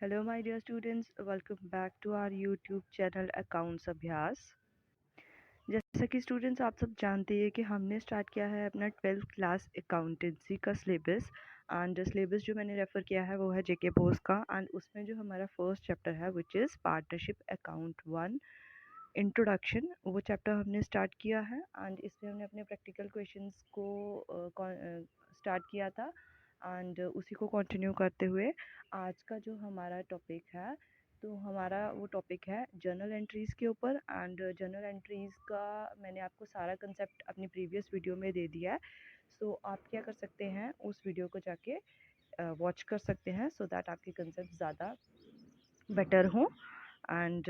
Hello, my dear students. Welcome back to our YouTube channel Accounts अभ्यास। जैसा कि students आप सब जानते हैं कि हमने स्टार्ट किया है अपना 12th क्लास अकाउंटेंसी का सिलेबस एंड सिलेबस जो मैंने रेफ़र किया है वो है जेके बोस का एंड उसमें जो हमारा फर्स्ट चैप्टर है which is partnership account 1 introduction वो चैप्टर हमने स्टार्ट किया है एंड इसमें हमने अपने प्रैक्टिकल क्वेश्चंस को स्टार्ट किया था एंड उसी को कंटिन्यू करते हुए आज का जो हमारा टॉपिक है तो हमारा वो टॉपिक है जर्नल एंट्रीज़ के ऊपर एंड जर्नल एंट्रीज़ का मैंने आपको सारा कंसेप्ट अपनी प्रीवियस वीडियो में दे दिया है। सो आप क्या कर सकते हैं उस वीडियो को जाके वॉच कर सकते हैं सो दैट आपके कंसेप्ट ज़्यादा better हों and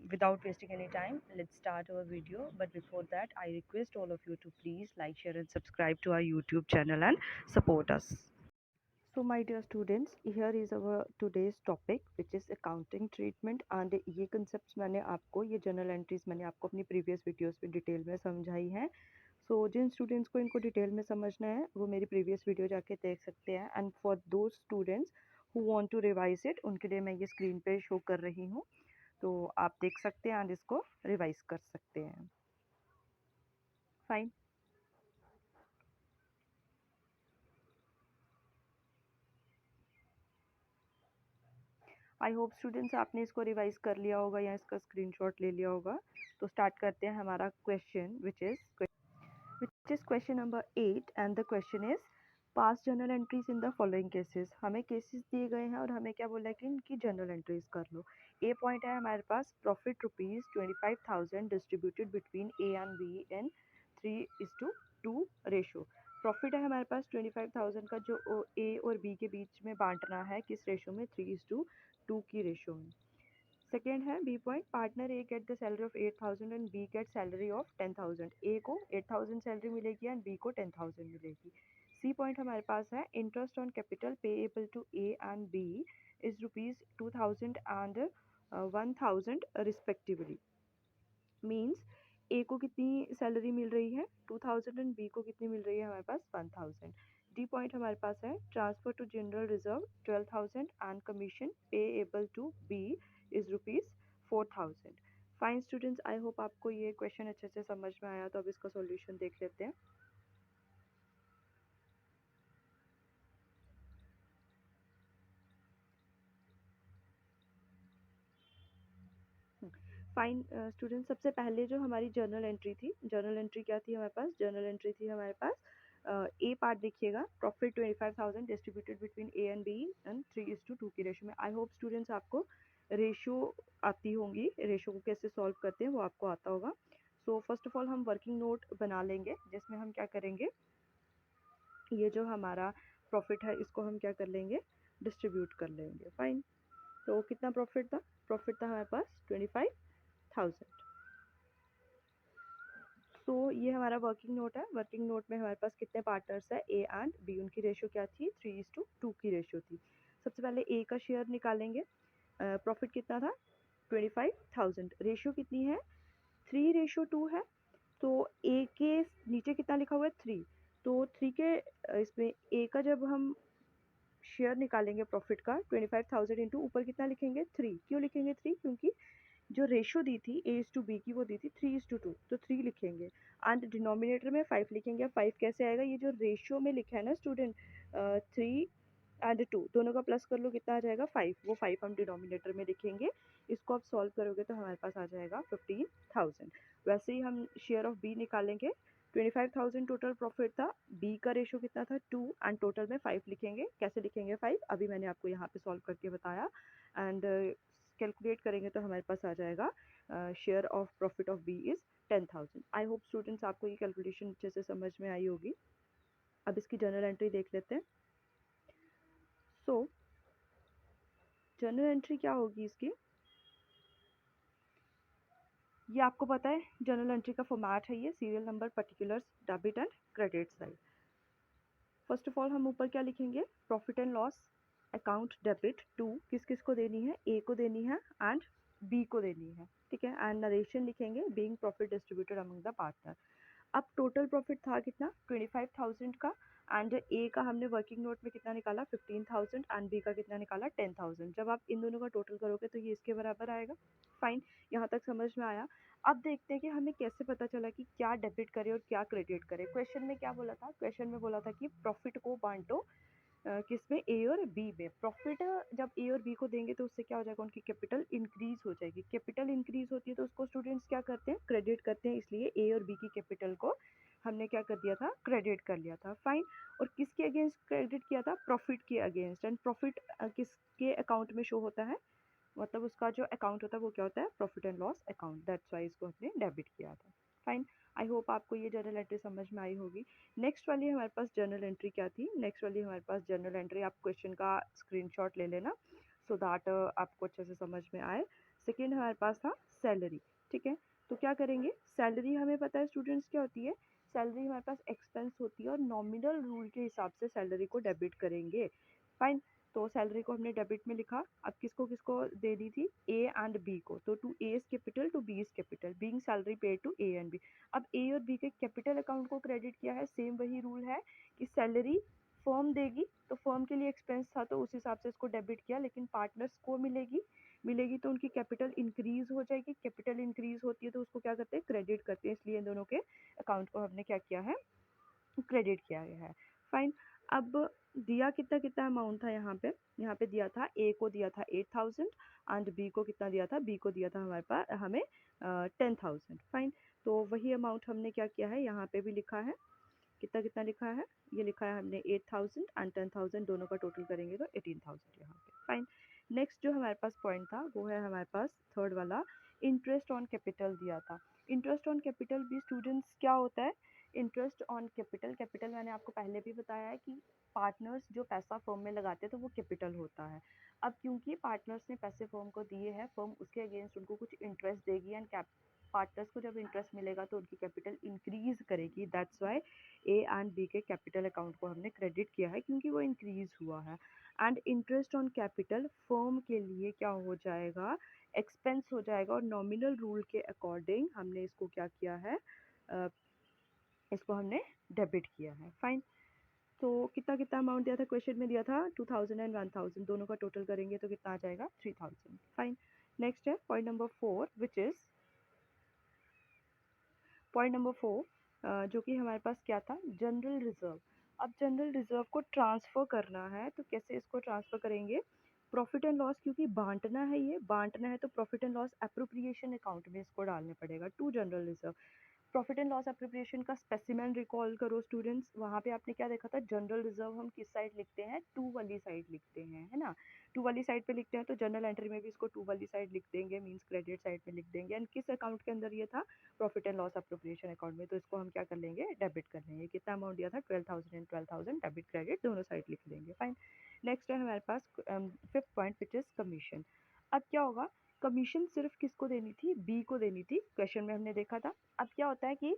without wasting any time let's start our video, but before that I request all of you to please like, share and subscribe to our YouTube channel and support us. So my dear students, here is our today's topic which is accounting treatment and ये concepts मैंने आपको ये journal entries मैंने आपको अपनी previous videos में detail में समझाई हैं। सो जिन स्टूडेंट्स को इनको डिटेल में समझना है वो मेरी प्रीवियस वीडियो जाके देख सकते हैं and for those students who want to revise it उनके लिए मैं ये स्क्रीन पे शो कर रही हूँ, तो आप देख सकते हैं एंड इसको रिवाइज कर सकते हैं। फाइन। आई होप स्टूडेंट्स आपने इसको रिवाइज कर लिया होगा या इसका स्क्रीनशॉट ले लिया होगा। तो स्टार्ट करते हैं हमारा question which is question number 8 and the question is pass journal entries in the following cases. हमें केसेस दिए गए हैं और हमें क्या बोला है कि इनकी जर्नल एंट्रीज कर लो। ए पॉइंट है हमारे पास profit ₹25,000 distributed between A and B in 3:2 ratio. Profit है हमारे पास 25,000 का जो ए और बी के बीच में बांटना है किस रेशो में, 3:2 की रेशो में। सेकेंड है B point, partner A get the salary of 8,000 and B get salary of 10,000। A को 8,000 सैलरी मिलेगी एंड बी को 10,000 मिलेगी। सी पॉइंट हमारे पास है interest on capital payable to A and B is ₹2,000 and 1,000 respectively. Means A को कितनी salary मिल रही है 2,000 एंड बी को कितनी मिल रही है हमारे पास 1,000। डी पॉइंट हमारे पास है transfer to general reserve 12,000 and commission payable to B is ₹4,000। Fine students, I hope आपको ये क्वेश्चन अच्छे से समझ में आया, तो अब इसका सॉल्यूशन देख लेते हैं। फाइन स्टूडेंट, सबसे पहले जो हमारी जर्नल एंट्री थी, जर्नल एंट्री क्या थी हमारे पास, जर्नल एंट्री थी हमारे पास ए पार्ट देखिएगा, profit 25,000 distributed between A and B and 3:2 की रेशो में। आई होप स्टूडेंट्स आपको रेशो आती होंगी, रेशो को कैसे सॉल्व करते हैं वो आपको आता होगा। सो फर्स्ट ऑफ ऑल हम वर्किंग नोट बना लेंगे जिसमें हम क्या करेंगे, ये जो हमारा प्रॉफिट है इसको हम क्या कर लेंगे, डिस्ट्रीब्यूट कर लेंगे। फाइन, तो कितना प्रॉफिट था हमारे पास 25,000। तो ये हमारा वर्किंग नोट है। वर्किंग नोट में हमारे पास कितने पार्टनर्स है, ए एंड बी, उनकी रेशो क्या थी 3:2 की रेशो थी। सबसे पहले ए का शेयर निकालेंगे। प्रॉफिट कितना था 25,000, रेशो कितनी है 3:2 है। तो ए के नीचे कितना लिखा हुआ है 3, तो 3 के इसमें ए का जब हम शेयर निकालेंगे प्रॉफिट का 25,000 इंटू ऊपर कितना लिखेंगे 3। क्यों लिखेंगे 3, क्योंकि जो रेशो दी थी ए इज टू बी की वो दी थी 3:2, तो 3 लिखेंगे एंड डिनोमिनेटर में 5 लिखेंगे। 5 कैसे आएगा, ये जो रेशो में लिखा है ना स्टूडेंट 3 एंड 2 दोनों का प्लस कर लो, कितना आ जाएगा 5, वो 5 हम डिनोमिनेटर में लिखेंगे। इसको आप सॉल्व करोगे तो हमारे पास आ जाएगा 15,000। वैसे ही हम शेयर ऑफ बी निकालेंगे। 25,000 टोटल प्रॉफिट था, बी का रेशो कितना था 2 एंड टोटल में 5 लिखेंगे। कैसे लिखेंगे 5, अभी मैंने आपको यहाँ पे सॉल्व करके बताया एंड कैलकुलेट करेंगे तो हमारे पास आ जाएगा share of profit of B is 10,000। I hope students आपको ये कैलकुलेशन अच्छे से समझ में आई होगी। अब इसकी जर्नल एंट्री देख लेते हैं। सो जर्नल एंट्री क्या होगी इसकी, ये आपको पता है जर्नल एंट्री का फॉर्मेट है, ये serial number, particulars, debit and credit side. First of all हम ऊपर क्या लिखेंगे, profit and loss account debit to किस किस को देनी है, ए को देनी है एंड बी को देनी है, ठीक है। एंड नरेशन लिखेंगे being profit distributed among the partner. अब टोटल प्रॉफिट था कितना 25,000 का एंड ए का हमने वर्किंग नोट में कितना निकाला 15,000 एंड बी का कितना निकाला 10,000। जब आप इन दोनों का टोटल करोगे तो ये इसके बराबर आएगा। फाइन, यहाँ तक समझ में आया। अब देखते हैं कि हमें कैसे पता चला कि क्या डेबिट करें और क्या क्रेडिट करें। क्वेश्चन में क्या बोला था, क्वेश्चन में बोला था कि प्रॉफिट को बांटो किसमें, ए और बी में। प्रॉफिट जब ए और बी को देंगे तो उससे क्या हो जाएगा, उनकी कैपिटल इंक्रीज हो जाएगी। कैपिटल इंक्रीज होती है तो उसको स्टूडेंट्स क्या करते हैं, क्रेडिट करते हैं। इसलिए ए और बी की कैपिटल को हमने क्या कर दिया था, क्रेडिट कर लिया था। फाइन, और किसके अगेंस्ट क्रेडिट किया था, प्रॉफिट के अगेंस्ट। एंड प्रॉफिट किसके अकाउंट में शो होता है, मतलब उसका जो अकाउंट होता है वो क्या होता है, profit and loss account. That's why इसको हमने डेबिट किया था। फाइन, आई होप आपको ये जर्नल एंट्री समझ में आई होगी। नेक्स्ट वाली हमारे पास जर्नल एंट्री क्या थी, नेक्स्ट वाली हमारे पास जर्नल एंट्री, आप क्वेश्चन का स्क्रीनशॉट ले लेना सो दैट आपको अच्छे से समझ में आए। सेकेंड हमारे पास था सैलरी। ठीक है, तो क्या करेंगे, सैलरी हमें पता है स्टूडेंट्स क्या होती है, सैलरी हमारे पास एक्सपेंस होती है और नॉमिनल रूल के हिसाब से सैलरी को डेबिट करेंगे। फाइन, तो सैलरी को हमने डेबिट में लिखा। अब किसको किसको दे दी थी, ए एंड बी को, तो to A is capital to B is capital, being salary paid to A and B. अब ए और बी के कैपिटल अकाउंट को क्रेडिट किया है, सेम वही रूल है कि सैलरी फर्म देगी तो फर्म के लिए एक्सपेंस था तो उस हिसाब से इसको डेबिट किया, लेकिन पार्टनर्स को मिलेगी, मिलेगी तो उनकी कैपिटल इंक्रीज हो जाएगी। कैपिटल इंक्रीज होती है तो उसको क्या करते हैं, क्रेडिट करते हैं। इसलिए इन दोनों के अकाउंट को हमने क्या किया है, क्रेडिट किया गया है। फाइन, अब दिया कितना कितना अमाउंट था यहाँ पे दिया था, ए को दिया था 8,000 एंड बी को कितना दिया था, बी को दिया था हमारे पास हमें 10,000। फाइन, तो वही अमाउंट हमने क्या किया है, यहाँ पे भी लिखा है। कितना कितना लिखा है, ये लिखा है हमने 8,000 एंड 10,000, दोनों का टोटल करेंगे तो 18,000 यहाँ पे। फाइन, नेक्स्ट जो हमारे पास पॉइंट था वो है हमारे पास थर्ड वाला, इंटरेस्ट ऑन कैपिटल दिया था। इंटरेस्ट ऑन कैपिटल भी स्टूडेंट्स क्या होता है, इंटरेस्ट ऑन कैपिटल, कैपिटल मैंने आपको पहले भी बताया है कि पार्टनर्स जो पैसा फर्म में लगाते हैं तो वो कैपिटल होता है। अब क्योंकि पार्टनर्स ने पैसे फर्म को दिए हैं, फर्म उसके अगेंस्ट उनको कुछ इंटरेस्ट देगी एंड पार्टनर्स को जब इंटरेस्ट मिलेगा तो उनकी कैपिटल इंक्रीज करेगी। That's why A and B के कैपिटल अकाउंट को हमने क्रेडिट किया है, क्योंकि वो इंक्रीज हुआ है। And interest on capital firm के लिए क्या हो जाएगा, एक्सपेंस हो जाएगा, और नॉमिनल रूल के अकॉर्डिंग हमने इसको क्या किया है, इसको हमने डेबिट किया है। फाइन, तो कितना कितना अमाउंट दिया था, क्वेश्चन में दिया था 2,000 एंड 1,000, दोनों का टोटल करेंगे तो कितना आ जाएगा, 3,000। फाइन, नेक्स्ट है point number 4 which is point number 4 जो कि हमारे पास क्या था, जनरल रिजर्व। अब जनरल रिजर्व को ट्रांसफ़र करना है तो कैसे इसको ट्रांसफ़र करेंगे, प्रॉफिट एंड लॉस, क्योंकि बांटना है, ये बांटना है तो profit and loss appropriation account में इसको डालने पड़ेगा to general reserve. Profit and loss appropriation का स्पेसिमेन रिकॉल करो स्टूडेंट्स, वहाँ पे आपने क्या देखा था, जनरल रिजर्व हम किस साइड लिखते हैं, टू वाली साइड लिखते हैं, है ना, टू वाली साइड पे लिखते हैं। तो जनरल एंट्री में भी इसको टू वाली साइड लिख देंगे, मींस क्रेडिट साइड में लिख देंगे। एंड किस अकाउंट के अंदर ये था, profit and loss appropriation account में, तो इसको हम क्या कर लेंगे, डेबिट कर लेंगे। कितना अमाउंट दिया था, 12,000 एंड 12,000, डेबिट क्रेडिट दोनों साइड लिख लेंगे। फाइन, नेक्स्ट है हमारे पास fifth point which is commission. अब क्या होगा, कमीशन सिर्फ किसको देनी थी, बी को देनी थी, क्वेश्चन में हमने देखा था। अब क्या होता है कि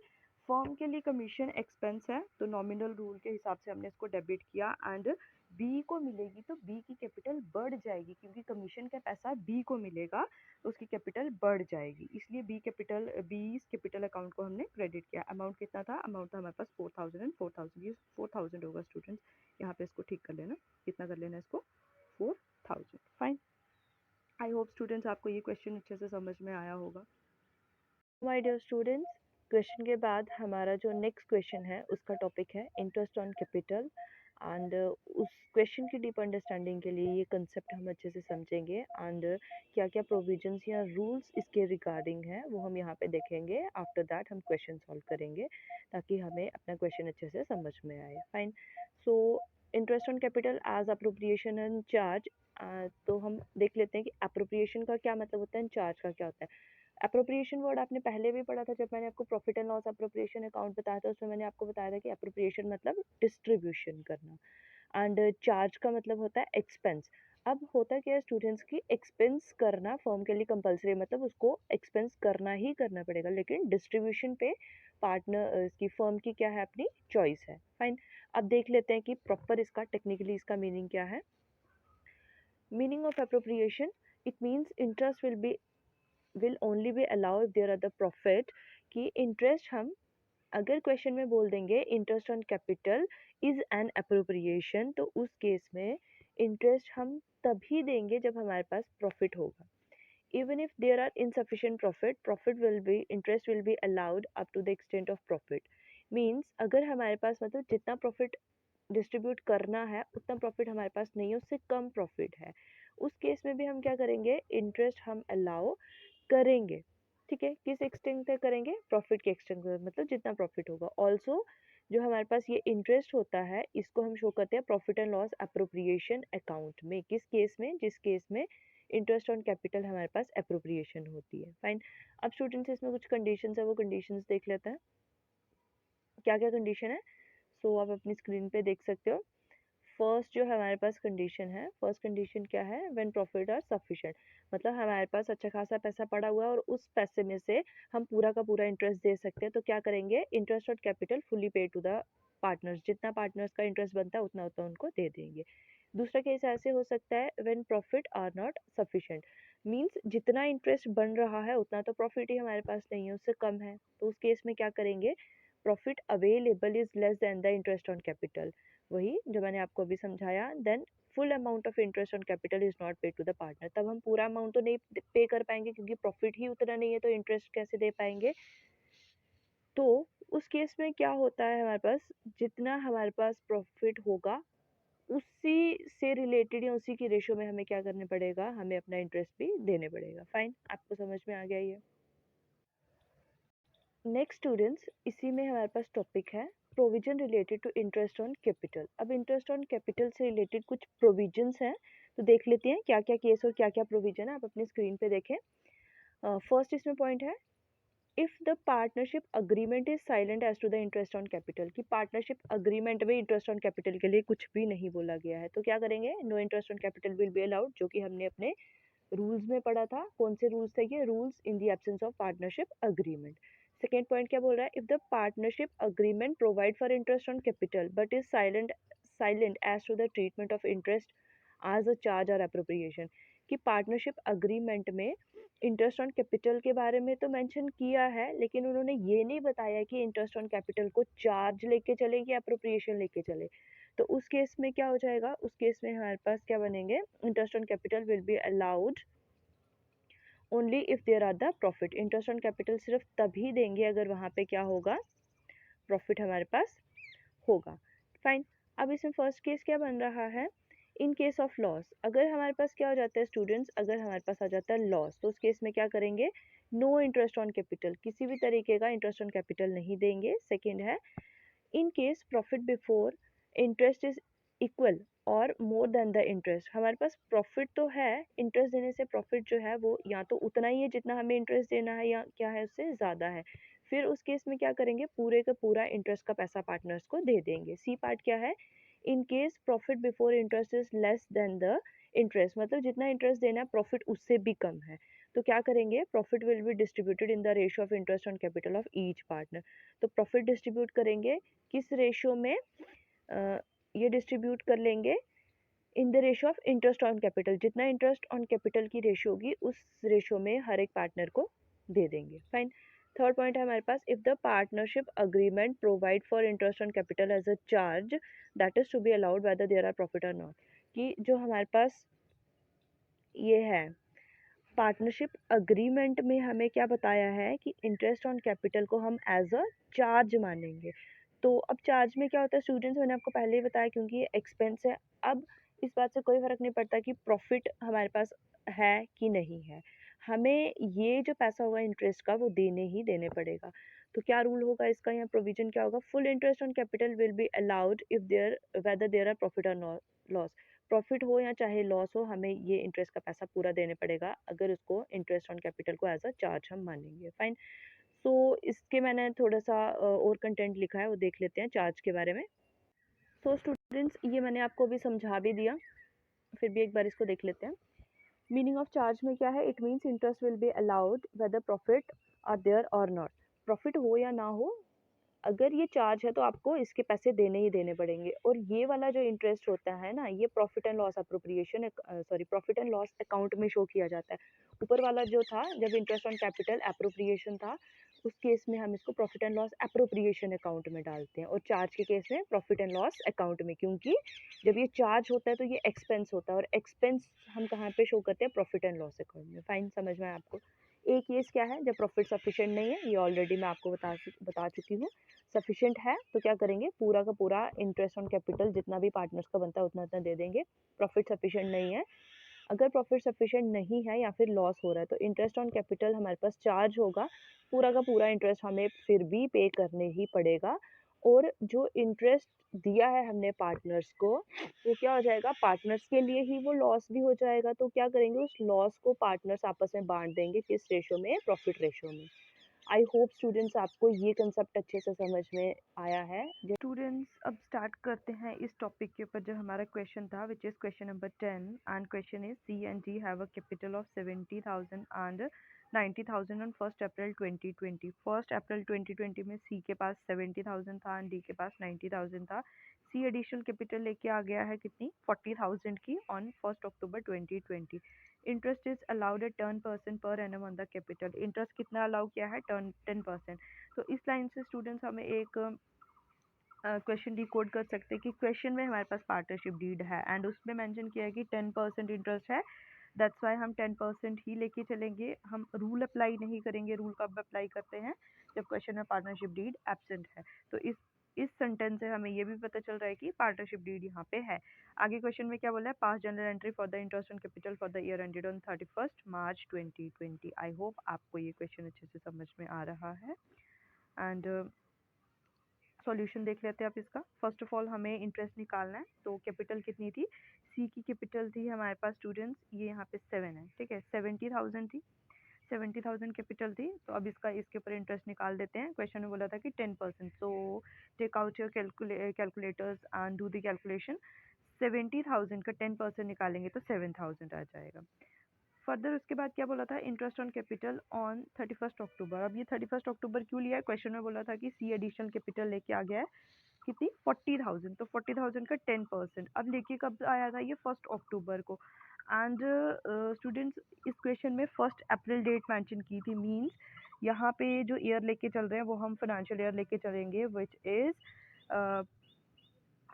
फर्म के लिए कमीशन एक्सपेंस है तो नॉमिनल रूल के हिसाब से हमने इसको डेबिट किया, एंड बी को मिलेगी तो बी की कैपिटल बढ़ जाएगी, क्योंकि कमीशन का पैसा बी को मिलेगा तो उसकी कैपिटल बढ़ जाएगी। इसलिए बी कैपिटल अकाउंट को हमने क्रेडिट किया। अमाउंट कितना था, अमाउंट था हमारे पास 4,000 एंड 4,000, ये 4,000 होगा स्टूडेंट्स, यहाँ पे इसको ठीक कर लेना, कितना कर लेना इसको, 4,000। फाइन, आई होप स्टूडेंट्स आपको ये क्वेश्चन अच्छे से समझ में आया होगा। माय डियर स्टूडेंट्स, क्वेश्चन के बाद हमारा जो नेक्स्ट क्वेश्चन है उसका टॉपिक है इंटरेस्ट ऑन कैपिटल। एंड उस क्वेश्चन की डीप अंडरस्टैंडिंग के लिए ये कंसेप्ट हम अच्छे से समझेंगे, एंड क्या क्या प्रोविजंस या रूल्स इसके रिगार्डिंग है वो हम यहाँ पे देखेंगे। आफ्टर दैट हम क्वेश्चन सॉल्व करेंगे ताकि हमें अपना क्वेश्चन अच्छे से समझ में आए। Fine, so interest on capital as appropriation and charge. तो हम देख लेते हैं कि अप्रोप्रिएशन का क्या मतलब होता है, चार्ज का क्या होता है। अप्रोप्रिएशन वर्ड आपने पहले भी पढ़ा था जब मैंने आपको profit and loss appropriation account बताया था, उसमें मैंने आपको बताया था कि अप्रोप्रिएशन मतलब डिस्ट्रीब्यूशन करना, एंड चार्ज का मतलब होता है एक्सपेंस। अब होता क्या है स्टूडेंट्स की, एक्सपेंस करना फर्म के लिए कंपलसरी, मतलब उसको एक्सपेंस करना ही करना पड़ेगा, लेकिन डिस्ट्रीब्यूशन पे पार्टनर इसकी फर्म की क्या है, अपनी चॉइस है। फाइन, अब देख लेते हैं कि प्रॉपर इसका टेक्निकली इसका मीनिंग क्या है। Meaning of appropriation, it means interest will only be allow if there are the profit, कि इंटरेस्ट हम अगर क्वेश्चन में बोल देंगे interest on capital is an appropriation, तो उस केस में इंटरेस्ट हम तभी देंगे जब हमारे पास प्रॉफिट होगा। Even if there are insufficient profit will be interest will be allowed up to the extent of profit. Means अगर हमारे पास मतलब जितना प्रॉफिट डिस्ट्रीब्यूट करना है उतना प्रॉफिट हमारे पास नहीं है, उससे कम प्रॉफिट है, उस केस में भी हम क्या करेंगे, इंटरेस्ट हम अलाउ करेंगे। ठीक है, किस एक्सटेंट तक करेंगे, प्रॉफिट के एक्सटेंट तक, मतलब जितना प्रॉफिट होगा। ऑल्सो जो हमारे पास ये इंटरेस्ट होता है इसको हम शो करते हैं profit and loss appropriation account में। किस केस में, जिस केस में इंटरेस्ट ऑन कैपिटल हमारे पास अप्रोप्रिएशन होती है। फाइन। अब स्टूडेंट्स इसमें कुछ कंडीशंस है, वो कंडीशंस देख लेते हैं। क्या क्या कंडीशन है, सो आप अपनी स्क्रीन पे देख सकते हो। फर्स्ट जो हमारे पास कंडीशन है, फर्स्ट कंडीशन क्या है, व्हेन प्रॉफिट आर सफिशिएंट, मतलब हमारे पास अच्छा खासा पैसा पड़ा हुआ है और उस पैसे में से हम पूरा का पूरा इंटरेस्ट दे सकते हैं, तो क्या करेंगे, इंटरेस्ट और कैपिटल फुली पे टू द पार्टनर्स, जितना पार्टनर्स का इंटरेस्ट बनता है उतना उतना उनको दे देंगे। दूसरा केस ऐसे हो सकता है when profit are not sufficient, means जितना इंटरेस्ट बन रहा है उतना तो प्रॉफिट ही हमारे पास नहीं है, उससे कम है, तो उस केस में क्या करेंगे, profit available is less than the interest on capital, वही जो मैंने आपको अभी समझाया। Then full amount of interest on capital is not pay to the partner, तब हम पूरा अमाउंट तो नहीं पे कर पाएंगे क्योंकि प्रॉफिट ही उतना नहीं है, तो इंटरेस्ट कैसे दे पाएंगे। तो उस केस में क्या होता है, हमारे पास जितना हमारे पास प्रॉफिट होगा उसी से रिलेटेड या उसी की रेशो में हमें क्या करने पड़ेगा, हमें अपना इंटरेस्ट भी देने पड़ेगा। फाइन, आपको समझ में आ गया ये। नेक्स्ट स्टूडेंट्स, इसी में हमारे पास टॉपिक है provision related to interest on capital. अब इंटरेस्ट ऑन कैपिटल से रिलेटेड कुछ प्रोविजंस हैं, तो देख लेते हैं क्या क्या केस और क्या क्या प्रोविजन है, आप अपनी स्क्रीन पे देखें। फर्स्ट इसमें पॉइंट है, if the partnership agreement is silent as to the interest on capital, कि पार्टनरशिप अग्रीमेंट में इंटरेस्ट ऑन कैपिटल के लिए कुछ भी नहीं बोला गया है, तो क्या करेंगे, no interest on capital will be allowed, जो कि हमने अपने रूल्स में पढ़ा था। कौन से रूल्स थे ये, rules in the absence of partnership agreement. Second point क्या बोल रहा है, if the partnership agreement provide for interest on capital but is silent as to the treatment of interest as a charge और appropriation, कि partnership agreement में interest on capital के बारे में तो मेंशन किया है, लेकिन उन्होंने ये नहीं बताया कि इंटरेस्ट ऑन कैपिटल को चार्ज लेके चले कि अप्रोप्रिएशन लेके चले। तो उस केस में क्या हो जाएगा, उस केस में हमारे पास क्या बनेंगे, interest on capital will be allowed only if there are the profit, interest on capital सिर्फ तभी देंगे अगर वहाँ पे क्या होगा, प्रॉफिट हमारे पास होगा। फाइन। अब इसमें फर्स्ट केस क्या बन रहा है, इन केस ऑफ लॉस, अगर हमारे पास क्या हो जाता है स्टूडेंट्स, अगर हमारे पास आ जाता है लॉस, तो उस केस में क्या करेंगे, नो इंटरेस्ट ऑन कैपिटल, किसी भी तरीके का इंटरेस्ट ऑन कैपिटल नहीं देंगे। सेकेंड है, in case profit before interest is equal और मोर देन द इंटरेस्ट, हमारे पास प्रॉफिट तो है, इंटरेस्ट देने से प्रॉफिट जो है वो या तो उतना ही है जितना हमें इंटरेस्ट देना है, या क्या है उससे ज़्यादा है, फिर उस केस में क्या करेंगे, पूरे का पूरा इंटरेस्ट का पैसा पार्टनर्स को दे देंगे। सी पार्ट क्या है, in case profit before interest is less than the interest, मतलब जितना इंटरेस्ट देना है प्रॉफिट उससे भी कम है, तो क्या करेंगे, profit will be distributed in the ratio of interest on capital of each partner, तो प्रॉफिट डिस्ट्रीब्यूट करेंगे किस रेशियो में, ये डिस्ट्रीब्यूट कर लेंगे in the ratio of interest on capital, जितना इंटरेस्ट ऑन कैपिटल की रेशियो होगी उस रेशियो में हर एक पार्टनर को दे देंगे। फाइन। थर्ड पॉइंट है हमारे पास, if the partnership agreement provide for interest on capital as a charge that is to be allowed whether there are profit और नॉट, कि जो हमारे पास ये है पार्टनरशिप अग्रीमेंट में हमें क्या बताया है कि इंटरेस्ट ऑन कैपिटल को हम एज अ चार्ज मानेंगे। तो अब चार्ज में क्या होता है स्टूडेंट्स, मैंने आपको पहले ही बताया, क्योंकि ये एक्सपेंस है। अब इस बात से कोई फ़र्क नहीं पड़ता कि प्रॉफिट हमारे पास है कि नहीं है, हमें ये जो पैसा होगा इंटरेस्ट का वो देने ही देने पड़ेगा। तो क्या रूल होगा इसका, यहाँ प्रोविजन क्या होगा, full interest on capital will be allowed if there whether there are profit और लॉस, प्रॉफिट हो या चाहे लॉस हो, हमें ये इंटरेस्ट का पैसा पूरा देने पड़ेगा अगर उसको इंटरेस्ट ऑन कैपिटल को एज अ चार्ज हम मानेंगे। फाइन। सो इसके मैंने थोड़ा सा और कंटेंट लिखा है, वो देख लेते हैं चार्ज के बारे में। सो स्टूडेंट्स, ये मैंने आपको अभी समझा भी दिया, फिर भी एक बार इसको देख लेते हैं। मीनिंग ऑफ चार्ज में क्या है, it means interest will be allowed whether profit are there और नॉट, प्रॉफिट हो या ना हो, अगर ये चार्ज है तो आपको इसके पैसे देने ही देने पड़ेंगे। और ये वाला जो इंटरेस्ट होता है ना, ये profit and loss appropriation sorry profit and loss account में शो किया जाता है। ऊपर वाला जो था जब इंटरेस्ट ऑन कैपिटल अप्रोप्रिएशन था, उस केस में हम इसको profit and loss appropriation account में डालते हैं, और चार्ज के केस में प्रॉफिट एंड लॉस अकाउंट में, क्योंकि जब ये चार्ज होता है तो ये एक्सपेंस होता है, और एक्सपेंस हम कहाँ पे शो करते हैं, प्रॉफिट एंड लॉस अकाउंट में। फाइन, समझ में आया आपको। एक केस क्या है, जब प्रॉफिट सफिशिएंट नहीं है, ये ऑलरेडी मैं आपको बता चुकी हूँ। सफिशिएंट है तो क्या करेंगे, पूरा का पूरा इंटरेस्ट ऑन कैपिटल जितना भी पार्टनर्स का बनता है उतना उतना दे देंगे। प्रॉफिट सफिशिएंट नहीं है, अगर प्रॉफिट सफिशिएंट नहीं है या फिर लॉस हो रहा है, तो इंटरेस्ट ऑन कैपिटल हमारे पास चार्ज होगा, पूरा का पूरा इंटरेस्ट हमें फिर भी पे करने ही पड़ेगा। और जो इंटरेस्ट दिया है हमने पार्टनर्स को, वो क्या हो जाएगा, पार्टनर्स के लिए ही वो लॉस भी हो जाएगा। तो क्या करेंगे, उस लॉस को पार्टनर्स आपस में बांट देंगे, किस रेशो में, प्रॉफिट रेशो में। आई होप स्टूडेंट्स आपको ये कंसेप्ट अच्छे से समझ में आया है। स्टूडेंट्स, अब स्टार्ट करते हैं इस टॉपिक के ऊपर जो हमारा क्वेश्चन था, which is question number 10, and question is C and D have a capital of 70,000 and 90,000 on 1 अप्रैल 2020। 1 अप्रैल 2020 में सी के पास 70,000 था एंड डी के पास 90,000 था। सी एडिशनल कैपिटल लेके आ गया है कितनी, 40,000 की on 1 October 2020। Interest is allowed at 10% per annum on the capital. Interest कितना अलाउ किया है, 10%। तो इस लाइन से स्टूडेंट्स हमें एक क्वेश्चन डिकोड कर सकते हैं कि क्वेश्चन में हमारे पास पार्टनरशिप डीड है एंड उसमें मेंशन किया है कि 10% इंटरेस्ट है, दैट्स वाई हम 10% ही लेके चलेंगे, हम रूल अप्लाई नहीं करेंगे। रूल कब अप्लाई करते हैं, जब क्वेश्चन में पार्टनरशिप डीड एब्सेंट है। तो इस सेंटेंस से हमें ये भी पता चल रहा है कि पार्टनरशिप डीड यहाँ पे है। आगे क्वेश्चन में क्या बोला है, pass journal entry for the interest on capital for the year ended on 31 March 2020। I hope आपको ये क्वेश्चन अच्छे से समझ में आ रहा है। एंड सॉल्यूशन देख लेते हैं आप इसका। फर्स्ट ऑफ ऑल हमें इंटरेस्ट निकालना है, तो कैपिटल कितनी थी, सी की कैपिटल थी हमारे पास स्टूडेंट्स, ये यहाँ पे 7 है, ठीक है, 70,000 थी, 70,000 कैपिटल थी। तो अब इसके ऊपर इंटरेस्ट निकाल देते हैं। क्वेश्चन में बोला था कि 10%, so take out your calculators and do the calculation. 70,000 का 10% निकालेंगे तो 7,000 आ जाएगा। फर्दर उसके बाद क्या बोला था, इंटरेस्ट ऑन कैपिटल ऑन 31 अक्टूबर। अब ये 31 अक्टूबर क्यों लिया है, क्वेश्चन में बोला था कि सी एडिशनल कैपिटल लेके आ गया है कितनी, 40,000। तो 40,000 का 10%, अब लेके कब आया था, ये 1 अक्टूबर को। एंड स्टूडेंट्स, इस क्वेश्चन में 1 अप्रैल डेट मेंशन की थी, मींस यहाँ पे जो ईयर लेके चल रहे हैं वो हम फाइनेंशियल ईयर लेके चलेंगे, विच इज़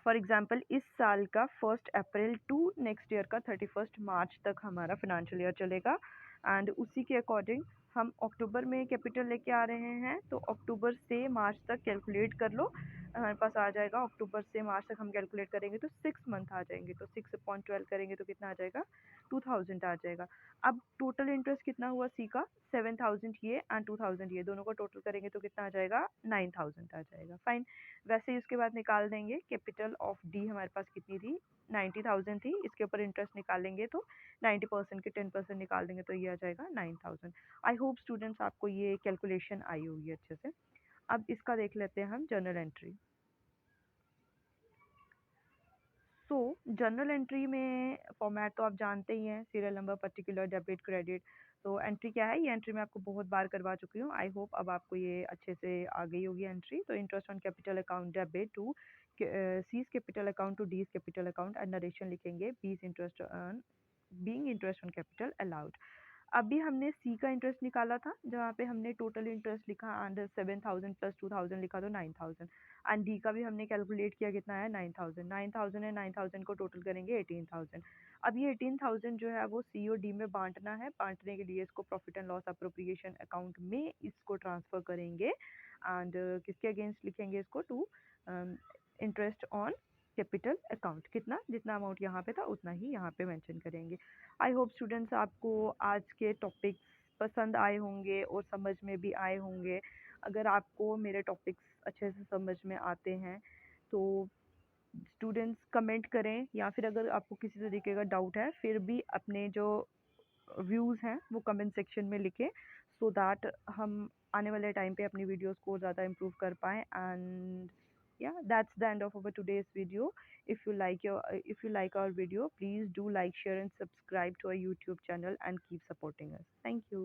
फॉर एग्जाम्पल इस साल का 1 अप्रैल टू नेक्स्ट ईयर का 31 मार्च तक हमारा फाइनेंशियल ईयर चलेगा। एंड उसी के अकॉर्डिंग हम अक्टूबर में कैपिटल लेके आ रहे हैं, तो अक्टूबर से मार्च तक कैलकुलेट कर लो, हमारे पास आ जाएगा, अक्टूबर से मार्च तक हम कैलकुलेट करेंगे तो 6 मंथ आ जाएंगे, तो 6/12 करेंगे तो कितना आ जाएगा, 2,000 आ जाएगा। अब टोटल इंटरेस्ट कितना हुआ सी का, 7,000 ये एंड 2,000 ये, दोनों को टोटल करेंगे तो कितना आ जाएगा, 9,000 आ जाएगा। फाइन, वैसे ही उसके बाद निकाल देंगे कैपिटल ऑफ डी, हमारे पास कितनी थी, 90,000 थी, इसके ऊपर इंटरेस्ट निकालेंगे तो 90% के 10% निकाल देंगे तो ये आ जाएगा 9,000। आई होप स्टूडेंट्स आपको ये कैलकुलेशन आई होगी अच्छे से। अब इसका देख लेते हैं हम जर्नल एंट्री। सो जर्नल एंट्री में फॉर्मेट तो आप जानते ही हैं, serial number, particular, debit, credit. तो एंट्री क्या है, ये एंट्री मैं आपको बहुत बार करवा चुकी हूँ। आई होप अब आपको ये अच्छे से आ गई होगी एंट्री। तो interest on capital account debit to C's capital account to D's capital account, and narration लिखेंगे, बीज interest on being interest on capital allowed. अभी हमने सी का इंटरेस्ट निकाला था, जहाँ पे हमने टोटल इंटरेस्ट लिखा एंड 7,000 प्लस 2,000 लिखा तो 9,000। एंड डी का भी हमने कैलकुलेट किया, कितना है, 9,000। 9,000 एंड 9,000 को टोटल करेंगे 18,000। अब ये 18,000 जो है वो सी और डी में बांटना है, बांटने के लिए इसको profit and loss appropriation account में इसको ट्रांसफर करेंगे। एंड किसके अगेंस्ट लिखेंगे इसको, to interest on capital account, कितना, जितना अमाउंट यहाँ पे था उतना ही यहाँ पे मेंशन करेंगे। आई होप स्टूडेंट्स आपको आज के टॉपिक्स पसंद आए होंगे और समझ में भी आए होंगे। अगर आपको मेरे टॉपिक्स अच्छे से समझ में आते हैं तो स्टूडेंट्स कमेंट करें, या फिर अगर आपको किसी तरीके का डाउट है फिर भी अपने जो व्यूज़ हैं वो कमेंट सेक्शन में लिखें, सो दैट हम आने वाले टाइम पे अपनी वीडियोस को ज़्यादा इम्प्रूव कर पाएँ। And yeah, that's the end of our today's video. If you like our video, please do like, share and subscribe to our YouTube channel and keep supporting us. Thank you.